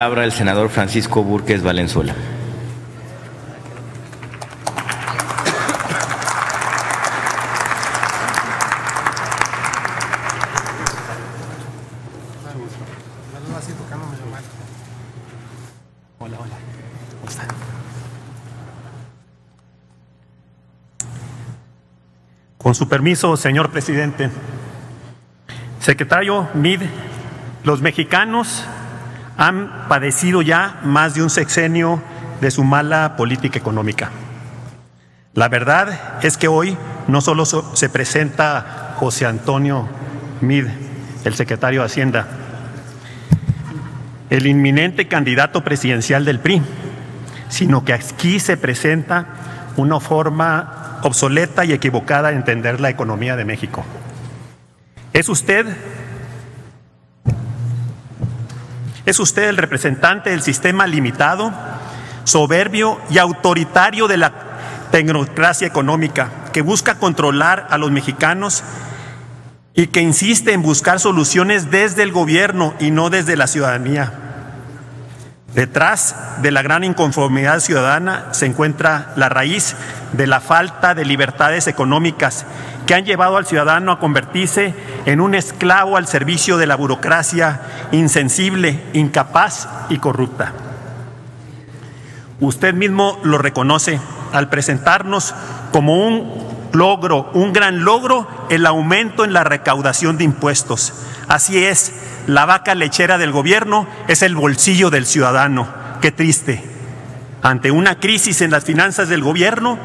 Palabra el senador Francisco Búrquez Valenzuela. Hola, ¿cómo están? Con su permiso, señor presidente. Secretario Meade, los mexicanos han padecido ya más de un sexenio de su mala política económica. La verdad es que hoy no solo se presenta José Antonio Meade, el secretario de Hacienda, el inminente candidato presidencial del PRI, sino que aquí se presenta una forma obsoleta y equivocada de entender la economía de México. ¿Es usted el representante del sistema limitado, soberbio y autoritario de la tecnocracia económica que busca controlar a los mexicanos y que insiste en buscar soluciones desde el gobierno y no desde la ciudadanía? Detrás de la gran inconformidad ciudadana se encuentra la raíz de la falta de libertades económicas que han llevado al ciudadano a convertirse en un esclavo al servicio de la burocracia insensible, incapaz y corrupta. Usted mismo lo reconoce al presentarnos como un gran logro, el aumento en la recaudación de impuestos. Así es, la vaca lechera del gobierno es el bolsillo del ciudadano. Qué triste. Ante una crisis en las finanzas del gobierno,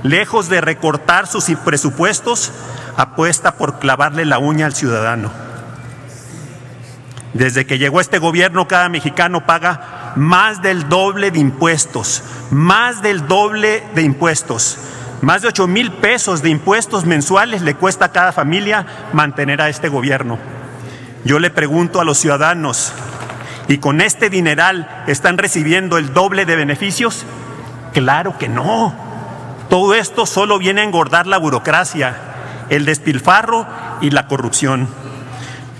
lejos de recortar sus presupuestos, apuesta por clavarle la uña al ciudadano. Desde que llegó este gobierno, cada mexicano paga más del doble de impuestos, más del doble de impuestos. Más de 8,000 pesos de impuestos mensuales le cuesta a cada familia mantener a este gobierno. Yo le pregunto a los ciudadanos, ¿y con este dineral están recibiendo el doble de beneficios? Claro que no. Todo esto solo viene a engordar la burocracia, el despilfarro y la corrupción.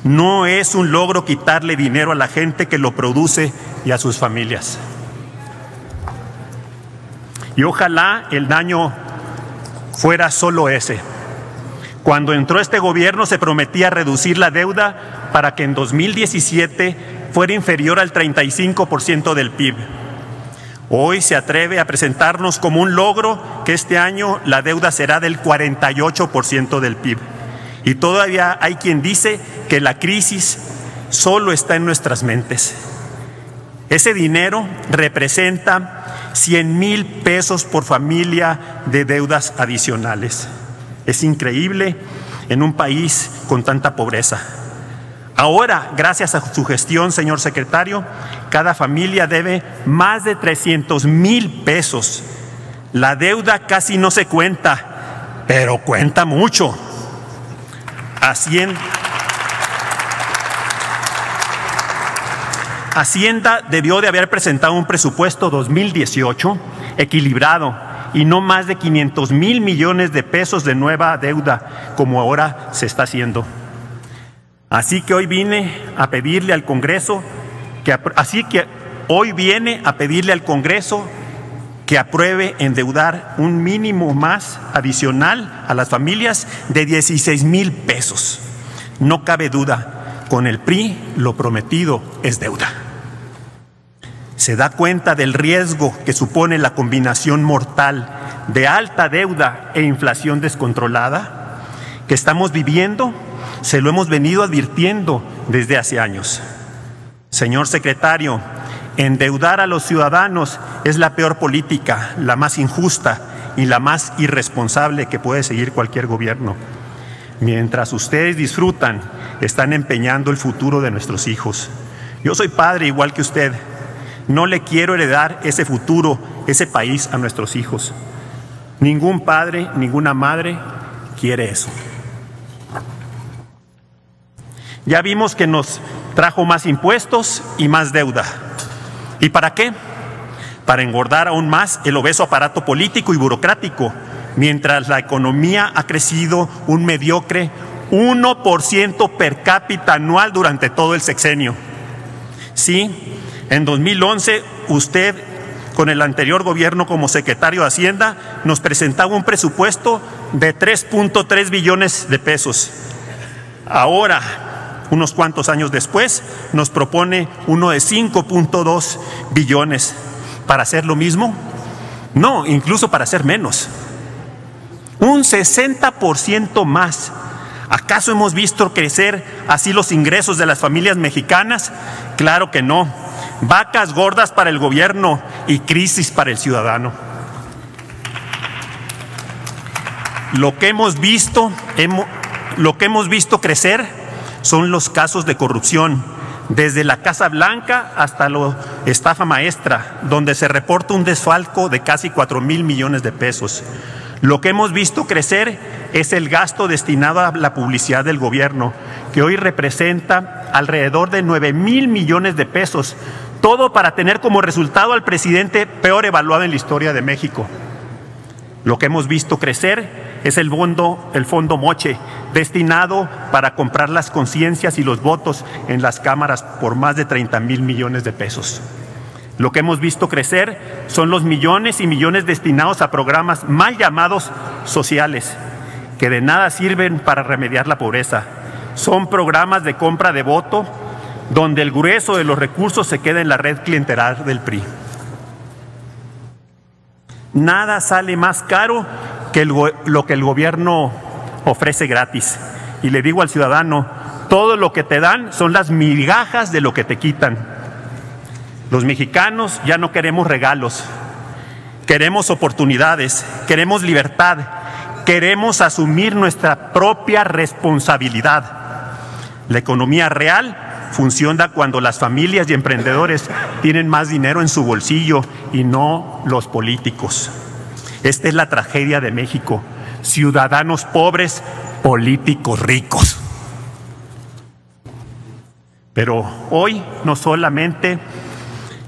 No es un logro quitarle dinero a la gente que lo produce y a sus familias. Y ojalá el daño fuera solo ese. Cuando entró este gobierno se prometía reducir la deuda para que en 2017 fuera inferior al 35% del PIB. Hoy se atreve a presentarnos como un logro que este año la deuda será del 48% del PIB. Y todavía hay quien dice que la crisis solo está en nuestras mentes. Ese dinero representa 100,000 pesos por familia de deudas adicionales. Es increíble en un país con tanta pobreza. Ahora, gracias a su gestión, señor secretario, cada familia debe más de 300,000 pesos. La deuda casi no se cuenta, pero cuenta mucho. Hacienda debió de haber presentado un presupuesto 2018 equilibrado y no más de 500,000 millones de pesos de nueva deuda, como ahora se está haciendo. Así que hoy viene a pedirle al Congreso que apruebe endeudar un mínimo más adicional a las familias de 16,000 pesos. No cabe duda, con el PRI lo prometido es deuda. ¿Se da cuenta del riesgo que supone la combinación mortal de alta deuda e inflación descontrolada que estamos viviendo? Se lo hemos venido advirtiendo desde hace años. Señor secretario, endeudar a los ciudadanos es la peor política, la más injusta y la más irresponsable que puede seguir cualquier gobierno. Mientras ustedes disfrutan, están empeñando el futuro de nuestros hijos. Yo soy padre igual que usted. No le quiero heredar ese futuro, ese país a nuestros hijos. Ningún padre, ninguna madre quiere eso. Ya vimos que nos trajo más impuestos y más deuda. ¿Y para qué? Para engordar aún más el obeso aparato político y burocrático, mientras la economía ha crecido un mediocre 1% per cápita anual durante todo el sexenio. Sí, En 2011, usted, con el anterior gobierno como secretario de Hacienda, nos presentaba un presupuesto de 3.3 billones de pesos. Ahora, unos cuantos años después, nos propone uno de 5.2 billones. ¿Para hacer lo mismo? No, incluso para hacer menos. Un 60% más. ¿Acaso hemos visto crecer así los ingresos de las familias mexicanas? Claro que no. Vacas gordas para el gobierno y crisis para el ciudadano. Lo que hemos visto crecer son los casos de corrupción, desde la Casa Blanca hasta la estafa maestra, donde se reporta un desfalco de casi 4,000 millones de pesos. Lo que hemos visto crecer es el gasto destinado a la publicidad del gobierno, que hoy representa alrededor de 9,000 millones de pesos, todo para tener como resultado al presidente peor evaluado en la historia de México. Lo que hemos visto crecer es el fondo Moche, destinado para comprar las conciencias y los votos en las cámaras por más de 30,000 millones de pesos. Lo que hemos visto crecer son los millones y millones destinados a programas mal llamados sociales, que de nada sirven para remediar la pobreza. Son programas de compra de voto, donde el grueso de los recursos se queda en la red clientelar del PRI. Nada sale más caro que lo que el gobierno ofrece gratis. Y le digo al ciudadano, todo lo que te dan son las migajas de lo que te quitan. Los mexicanos ya no queremos regalos, queremos oportunidades, queremos libertad, queremos asumir nuestra propia responsabilidad. La economía real funciona cuando las familias y emprendedores tienen más dinero en su bolsillo y no los políticos. Esta es la tragedia de México: ciudadanos pobres, políticos ricos. Pero hoy no solamente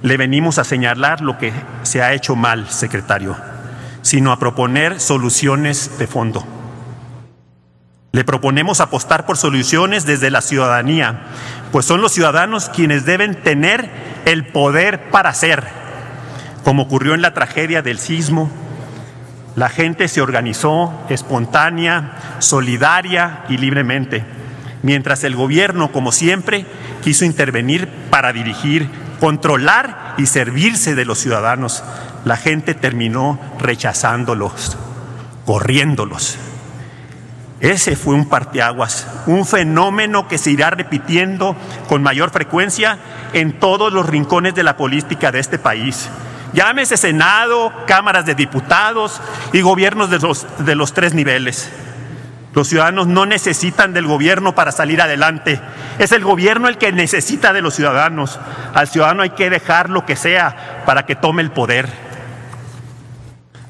le venimos a señalar lo que se ha hecho mal, secretario, sino a proponer soluciones de fondo. Le proponemos apostar por soluciones desde la ciudadanía, pues son los ciudadanos quienes deben tener el poder para hacer. Como ocurrió en la tragedia del sismo, la gente se organizó espontánea, solidaria y libremente, mientras el gobierno, como siempre, quiso intervenir para dirigir, controlar y servirse de los ciudadanos. La gente terminó rechazándolos, corriéndolos. Ese fue un parteaguas, un fenómeno que se irá repitiendo con mayor frecuencia en todos los rincones de la política de este país. Llámese Senado, cámaras de diputados y gobiernos de los tres niveles. Los ciudadanos no necesitan del gobierno para salir adelante. Es el gobierno el que necesita de los ciudadanos. Al ciudadano hay que dejar lo que sea para que tome el poder.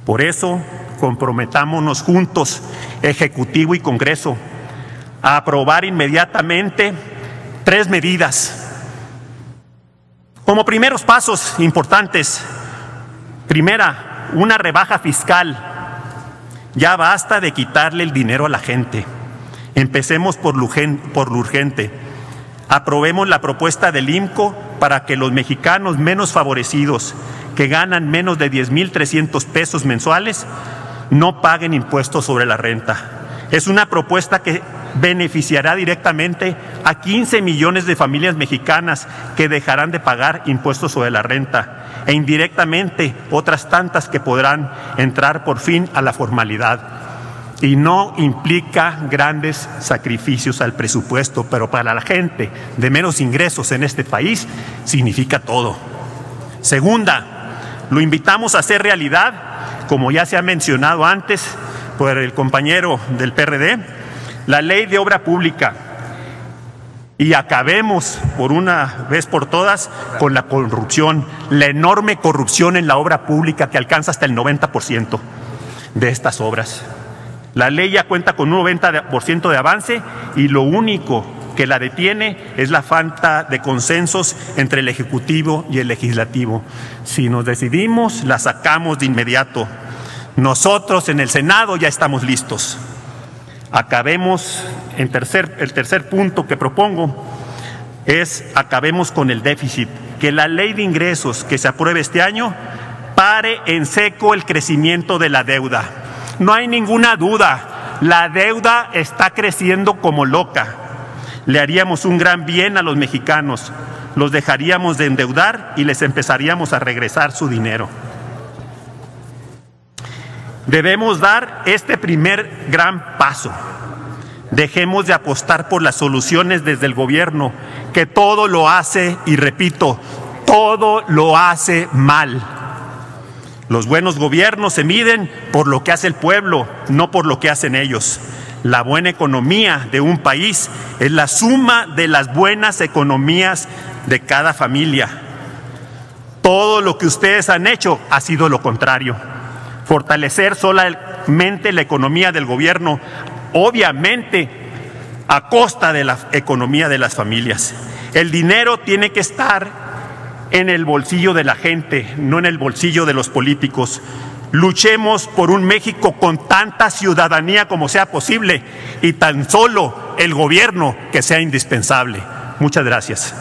Por eso, comprometámonos juntos, Ejecutivo y Congreso, a aprobar inmediatamente 3 medidas. Como primeros pasos importantes: primera, una rebaja fiscal. Ya basta de quitarle el dinero a la gente. Empecemos por lo urgente. Aprobemos la propuesta del IMCO para que los mexicanos menos favorecidos, que ganan menos de 10,300 pesos mensuales, no paguen impuestos sobre la renta. Es una propuesta que beneficiará directamente a 15 millones de familias mexicanas que dejarán de pagar impuestos sobre la renta, e indirectamente otras tantas que podrán entrar por fin a la formalidad. Y no implica grandes sacrificios al presupuesto, pero para la gente de menos ingresos en este país significa todo. Segunda, lo invitamos a hacer realidad, como ya se ha mencionado antes por el compañero del PRD, la ley de obra pública, y acabemos por una vez por todas con la corrupción, la enorme corrupción en la obra pública que alcanza hasta el 90% de estas obras. La ley ya cuenta con un 90% de avance y lo único que la detiene es la falta de consensos entre el Ejecutivo y el Legislativo. Si nos decidimos, la sacamos de inmediato. Nosotros en el Senado ya estamos listos. Acabemos, el tercer punto que propongo es acabemos con el déficit, que la ley de ingresos que se apruebe este año pare en seco el crecimiento de la deuda. No hay ninguna duda, la deuda está creciendo como loca. Le haríamos un gran bien a los mexicanos, los dejaríamos de endeudar y les empezaríamos a regresar su dinero. Debemos dar este primer gran paso. Dejemos de apostar por las soluciones desde el gobierno, que todo lo hace, y repito, todo lo hace mal. Los buenos gobiernos se miden por lo que hace el pueblo, no por lo que hacen ellos. La buena economía de un país es la suma de las buenas economías de cada familia. Todo lo que ustedes han hecho ha sido lo contrario. Fortalecer solamente la economía del gobierno, obviamente a costa de la economía de las familias. El dinero tiene que estar en el bolsillo de la gente, no en el bolsillo de los políticos. Luchemos por un México con tanta ciudadanía como sea posible y tan solo el gobierno que sea indispensable. Muchas gracias.